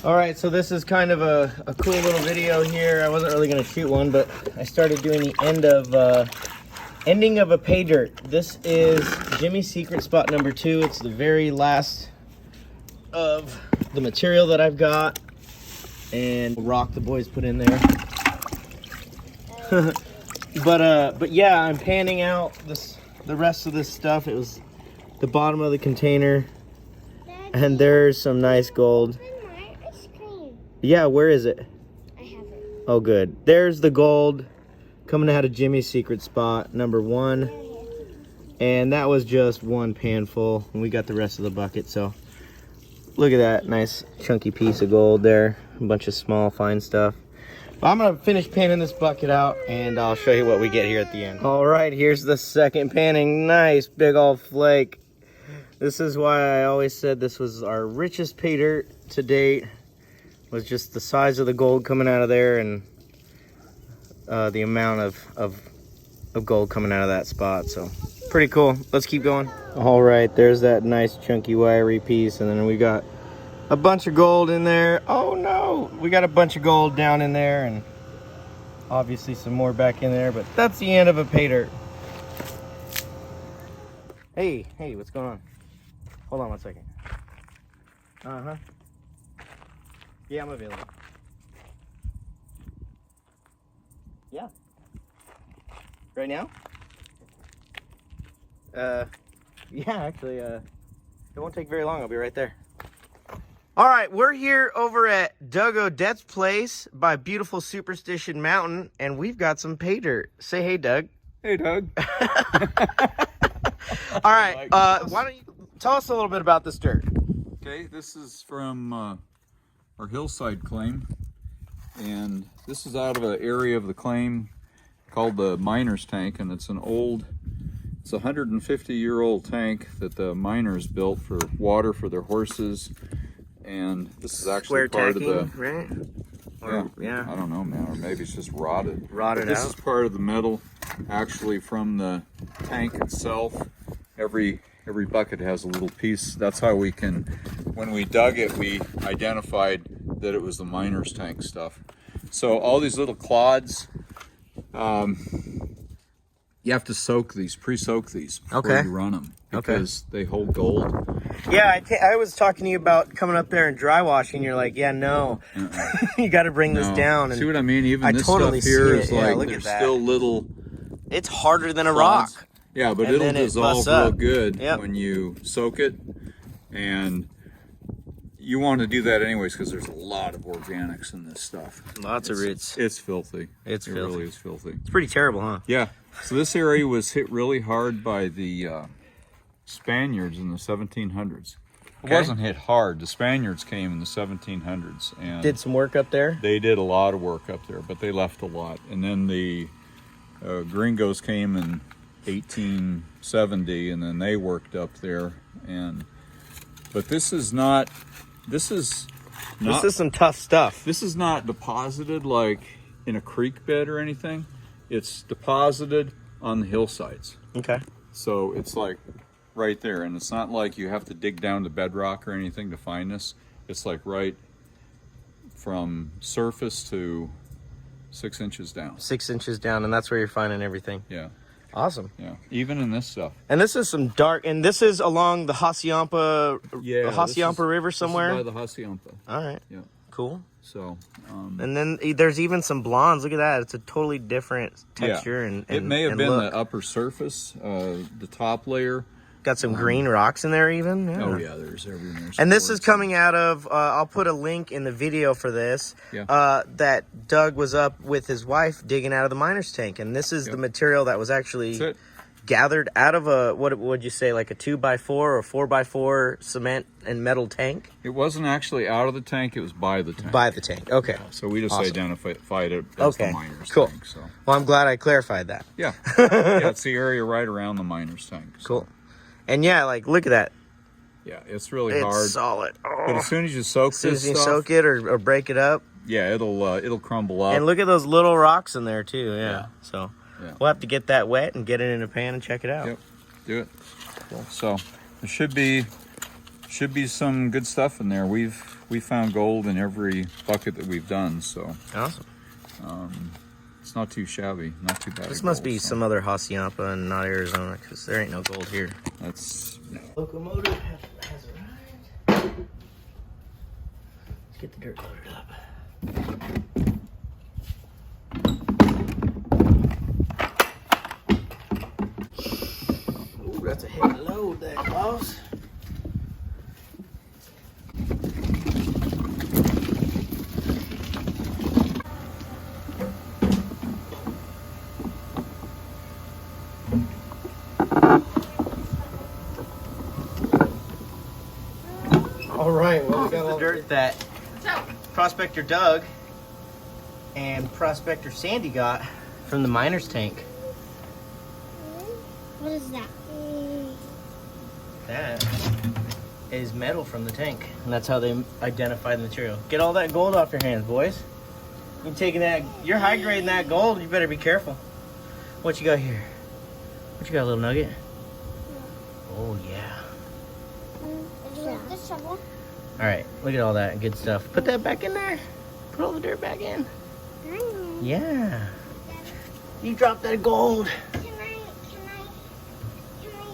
All right, so this is kind of a cool little video here. I wasn't really gonna shoot one, but I started doing the ending of a Paydirt. This is Jimmy's secret spot number 2. It's the very last of the material that I've got, and rock the boys put in there. but yeah, I'm panning out the rest of this stuff. It was the bottom of the container, and there's some nice gold. Yeah, where is it? I have it. Oh, good. There's the gold coming out of Jimmy's secret spot, number 1. And that was just one pan full, and we got the rest of the bucket. So look at that nice chunky piece of gold there. A bunch of small, fine stuff. But I'm gonna finish panning this bucket out, and I'll show you what we get here at the end. All right, here's the second panning. Nice big old flake. This is why I always said this was our richest Paydirt to date. Was just the size of the gold coming out of there, and the amount of gold coming out of that spot. So pretty cool. Let's keep going. All right, there's that nice chunky wiry piece, and then we got a bunch of gold in there. Oh no, we got a bunch of gold down in there, and obviously some more back in there, but that's the end of a Paydirt. Hey, what's going on? Hold on one second. Yeah, I'm available. Yeah. Right now? Yeah, actually, it won't take very long. I'll be right there. All right, we're here over at Doug Odette's place by beautiful Superstition Mountain, and we've got some Paydirt. Say hey, Doug. Hey, Doug. All right, why don't you tell us a little bit about this dirt? Okay, this is from our Hillside claim, and this is out of an area of the claim called the miner's tank, and it's a 150-year-old tank that the miners built for water for their horses. And this is actually part of the, right? Yeah, I don't know, man, or maybe it's just rotted. This is part of the metal, actually, from the tank itself. Every bucket has a little piece. That's how we can, when we dug it, we identified that it was the miner's tank stuff. So all these little clods, you have to soak these, pre-soak these before you run them, because they hold gold. Yeah, I was talking to you about coming up there and dry washing. You're like, yeah, no, you got to bring this down. And see what I mean? Even this totally stuff here is like, look there's at that. still little. It's harder than a clods. rock. Yeah, but And it'll then it dissolve busts real up. good Yep. when you soak it, and you want to do that anyways because there's a lot of organics in this stuff. Lots of roots. It's filthy. It's it filthy. really is filthy. It's pretty terrible, huh? Yeah. So this area was hit really hard by the Spaniards in the 1700s. It wasn't hit hard. The Spaniards came in the 1700s and did some work up there. They did a lot of work up there, but they left a lot. And then the gringos came in 1870, and then they worked up there. But this is some tough stuff. This is not deposited like in a creek bed or anything. It's deposited on the hillsides. Okay. So it's like right there, and it's not like you have to dig down to bedrock or anything to find this. It's like right from surface to 6 inches down. 6 inches down, and that's where you're finding everything. Yeah. Awesome. Yeah. Even in this stuff. And this is some dark, and this is along the Hacienda River somewhere? This is by the Hacienda. All right. Yeah. Cool. So. And then there's even some blondes. Look at that. It's a totally different texture. Yeah. And it may have been look. the upper surface, the top layer. Got some green rocks in there even. Yeah. Oh yeah, there's everything. And this is coming out of, I'll put a link in the video for this, that Doug was up with his wife digging out of the miner's tank. And this is the material that was actually gathered out of a, what would you say, like a 2x4 or 4x4 cement and metal tank? It wasn't actually out of the tank, it was by the tank. By the tank, okay. So we just identified it as the miner's tank. So. Well, I'm glad I clarified that. Yeah. Yeah, it's the area right around the miner's tank. So. Cool. And yeah, like, look at that. Yeah, it's really hard. It's solid. Oh. But as soon as you soak this stuff. As soon as you soak it or break it up. Yeah, it'll crumble up. And look at those little rocks in there too, yeah. So we'll have to get that wet and get it in a pan and check it out. Yep, do it. Cool. So it should be should be some good stuff in there. We found gold in every bucket that we've done, so Awesome. It's not too shabby, not too bad. This must be some other Hacienda and not Arizona, because there ain't no gold here. That's Locomotive has arrived. Let's get the dirt loaded up. Ooh, that's a heavy load there, boss. All right, well, we got all the dirt that Prospector Doug and Prospector Sandy got from the miner's tank. What is that? That is metal from the tank, and that's how they identify the material. Get all that gold off your hands, boys. You're taking that, you're high grading that gold, you better be careful. What you got here? What you got, little nugget? Oh, yeah. The shovel. All right, look at all that good stuff. Put that back in there. Put all the dirt back in. Yeah. You dropped that gold. Can I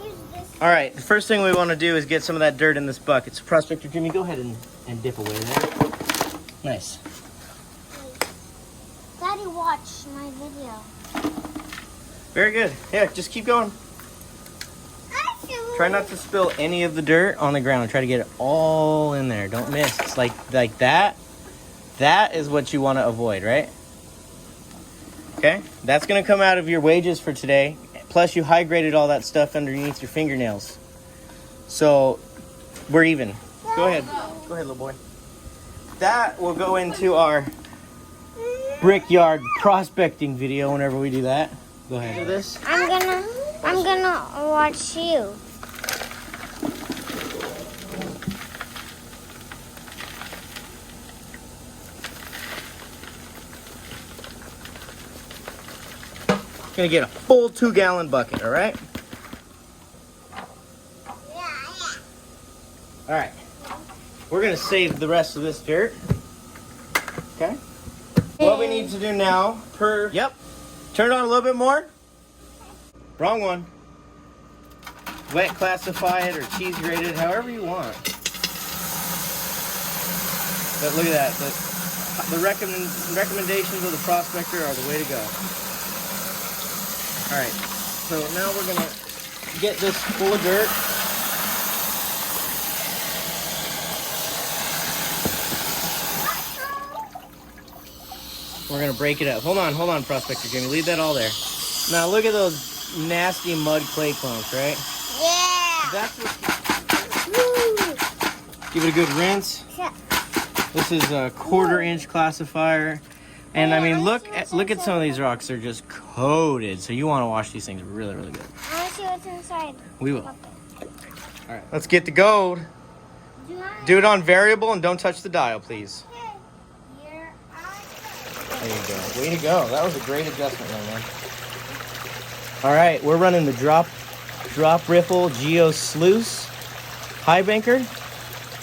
use this? All right, the first thing we want to do is get some of that dirt in this bucket. So Prospector Jimmy, go ahead and dip away there. Nice. Daddy, watch my video. Very good. Yeah, just keep going. Try not to spill any of the dirt on the ground. Try to get it all in there. Don't miss. It's like that. That is what you want to avoid, right? Okay? That's going to come out of your wages for today. Plus, you high graded all that stuff underneath your fingernails. So, we're even. Go ahead. Go ahead, little boy. That will go into our brickyard prospecting video whenever we do that. Go ahead. Do this. I'm gonna watch you. Gonna get a full 2-gallon bucket, all right? All right. We're gonna save the rest of this dirt. Okay. What we need to do now, yep. Turn it on a little bit more. Wrong one. Wet classify it or cheese grade it, however you want. But look at that. The recommendations of the prospector are the way to go. All right, so now we're gonna get this full of dirt. We're gonna break it up. Hold on, Prospector Jimmy. Leave that all there. Now look at those nasty mud clay clumps, right? Yeah. That's what. Give it a good rinse. Yeah. This is a 1/4 inch classifier. And I mean, look at some of these rocks. They're just coated. So you want to wash these things really, really good. I want to see what's inside. We will. All right, let's get the gold. Do it on variable and don't touch the dial, please. Here There you go. Way to go. That was a great adjustment, man. All right, we're running the drop riffle Geo Sluice high banker,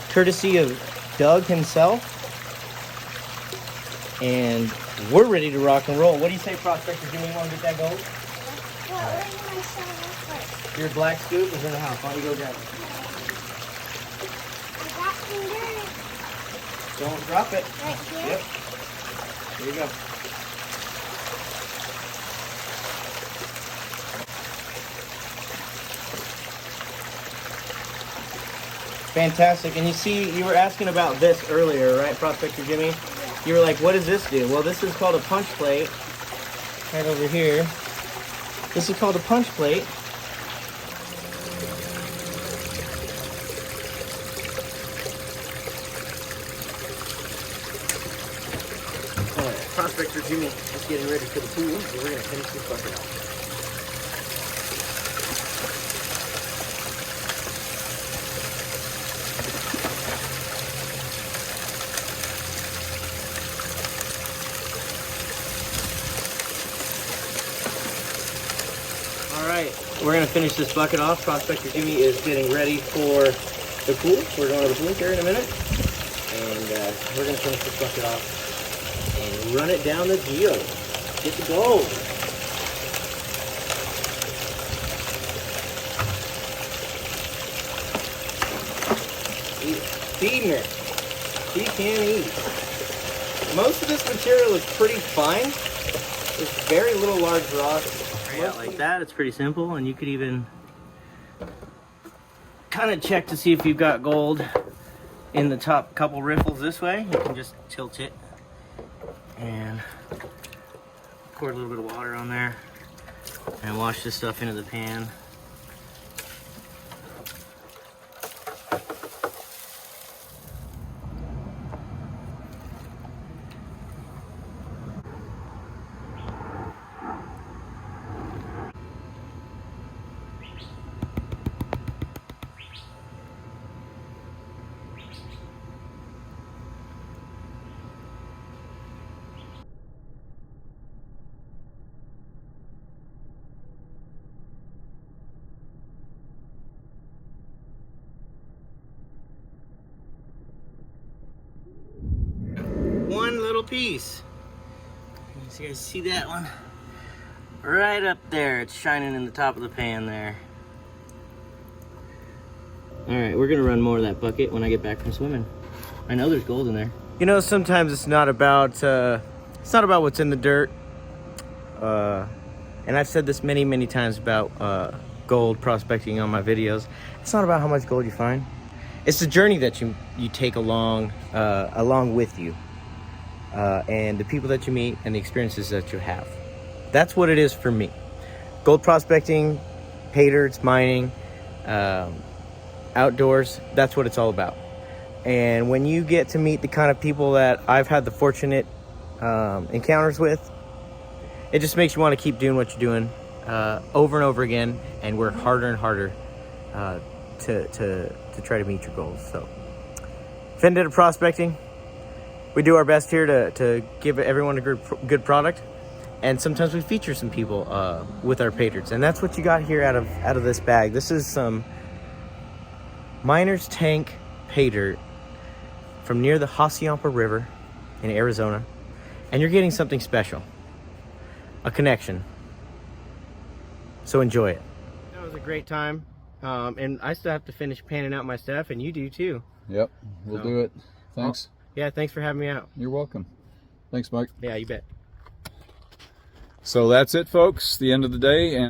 courtesy of Doug himself. And we're ready to rock and roll. What do you say, Prospector Jimmy? You want to get that gold? Your black scoop is in the house. Why don't you go grab it? Don't drop it. Right here? Yep. Here you go. Fantastic. And you see, you were asking about this earlier, right, Prospector Jimmy? You were like, what does this do? Well, this is called a punch plate. Right over here. This is called a punch plate. All right, Prospector Jimmy is getting ready for the pool, so we're going to finish this bucket off. All right, we're gonna finish this bucket off. Prospector Jimmy is getting ready for the pool. We're going to the pool here in a minute. And we're going to finish this bucket off and run it down the geo. Get the gold. Feeding her. She can eat. Most of this material is pretty fine. There's very little large rocks. Yeah, like that, it's pretty simple, and you could even kind of check to see if you've got gold in the top couple riffles this way. You can just tilt it and pour a little bit of water on there and wash this stuff into the pan. One little piece. You guys see that one? Right up there. It's shining in the top of the pan there. Alright, we're gonna run more of that bucket when I get back from swimming. I know there's gold in there. You know, sometimes it's not about what's in the dirt. And I've said this many times about gold prospecting on my videos. It's not about how much gold you find. It's the journey that you take along with you. And the people that you meet and the experiences that you have. That's what it is for me. Gold prospecting, paydirts, mining, outdoors, that's what it's all about. And when you get to meet the kind of people that I've had the fortunate encounters with, it just makes you want to keep doing what you're doing over and over again and work harder and harder to try to meet your goals. So, Vendetta prospecting. We do our best here to give everyone a good product, and sometimes we feature some people with our paydirts, and that's what you got here out of this bag. This is some Miner's Tank paydirt from near the Hassayampa River in Arizona, and you're getting something special, a connection. So enjoy it. That was a great time, and I still have to finish panning out my stuff, and you do too. Yep, we'll do it. Thanks. Yeah, thanks for having me out. You're welcome. Thanks, Mike. Yeah, you bet. So that's it, folks. The end of the day. And